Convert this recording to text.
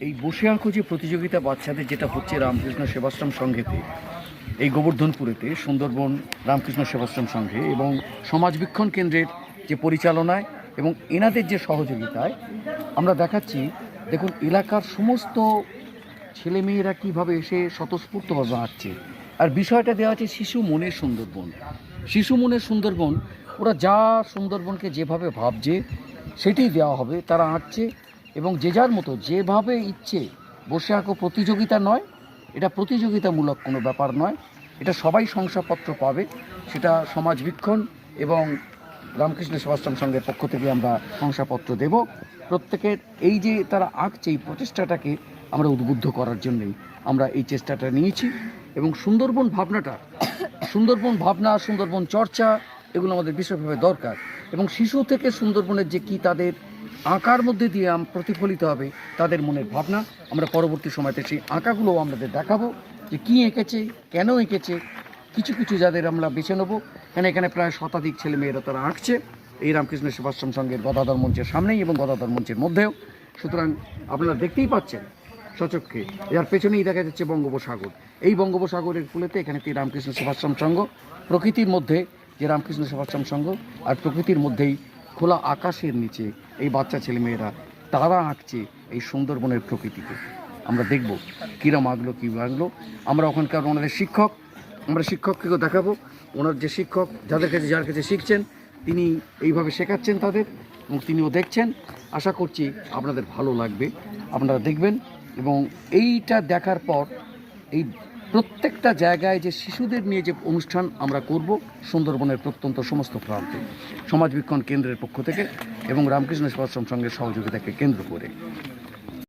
এই বসে আঁকো যে প্রতিযোগিতা বাচ্চাদের যেটা হচ্ছে রামকৃষ্ণ সেবাশ্রম সংঘেতে, এই গোবর্ধনপুরেতে সুন্দরবন রামকৃষ্ণ সেবাশ্রম সংঘে এবং সমাজবীক্ষণ কেন্দ্রের যে পরিচালনায় এবং এনাদের যে সহযোগিতায় আমরা দেখাচ্ছি। দেখুন, এলাকার সমস্ত ছেলেমেয়েরা কীভাবে এসে স্বতঃস্ফূর্তভাবে আঁকছে। আর বিষয়টা দেওয়া আছে শিশু মনের সুন্দরবন। শিশু মনের সুন্দরবন, ওরা যা সুন্দরবনকে যেভাবে ভাবছে সেটাই দেওয়া হবে, তারা আঁকছে এবং যে যার মতো যেভাবে ইচ্ছে বসে আঁকো। প্রতিযোগিতা নয়, এটা প্রতিযোগিতামূলক কোনো ব্যাপার নয়, এটা সবাই শংসাপত্র পাবে। সেটা সমাজবীক্ষণ এবং রামকৃষ্ণ সেবাশ্রম সংঘের পক্ষ থেকে আমরা শংসাপত্র দেব প্রত্যেকের। এই যে তারা আঁকছে, এই প্রচেষ্টাটাকে আমরা উদ্বুদ্ধ করার জন্যই আমরা এই চেষ্টাটা নিয়েছি। এবং সুন্দরবন ভাবনাটা, সুন্দরবন ভাবনা, সুন্দরবন চর্চা, এগুলো আমাদের বিশেষভাবে দরকার। এবং শিশু থেকে সুন্দরবনের যে কি তাদের আঁকার মধ্যে দিয়ে প্রতিফলিত হবে তাদের মনের ভাবনা, আমরা পরবর্তী সময়তে সেই আঁকাগুলোও আমাদের দেখাবো যে কী এঁকেছে, কেন এঁকেছে। কিছু কিছু যাদের আমরা বেছে নেবো, কেন এখানে প্রায় শতাধিক ছেলেমেয়েরা তারা আঁকছে এই রামকৃষ্ণ সেবাশ্রম সংঘের গদাধর মঞ্চের সামনেই এবং গদাধর মঞ্চের মধ্যেও। সুতরাং আপনারা দেখতেই পাচ্ছেন সচক্ষে, যার পেছনেই দেখা যাচ্ছে বঙ্গোপসাগর। এই বঙ্গোপসাগরের কূলেতে এখানে রামকৃষ্ণ সেবাশ্রম সংঘ, প্রকৃতির মধ্যে যে রামকৃষ্ণ সেবাশ্রম সংঘ আর প্রকৃতির মধ্যেই খোলা আকাশের নিচে এই বাচ্চা ছেলেমেয়েরা তারা আঁকছে এই সুন্দরবনের প্রকৃতিকে। আমরা দেখব কীরম আঁকলো, কী আঁকলো। আমরা ওখানকার ওনাদের শিক্ষক, আমরা শিক্ষককেও দেখাবো। ওনার যে শিক্ষক, যার কাছে শিখছেন, তিনি এইভাবে শেখাচ্ছেন তাদের এবং তিনিও দেখছেন। আশা করছি আপনাদের ভালো লাগবে, আপনারা দেখবেন। এবং এইটা দেখার পর এই প্রত্যেকটা জায়গায় যে শিশুদের নিয়ে যে অনুষ্ঠান আমরা করব সুন্দরবনের প্রত্যন্ত সমস্ত প্রান্তে, সমাজবীক্ষণ কেন্দ্রের পক্ষ থেকে এবং রামকৃষ্ণ সেবাশ্রম সংঘের সহযোগিতাকে কেন্দ্র করে।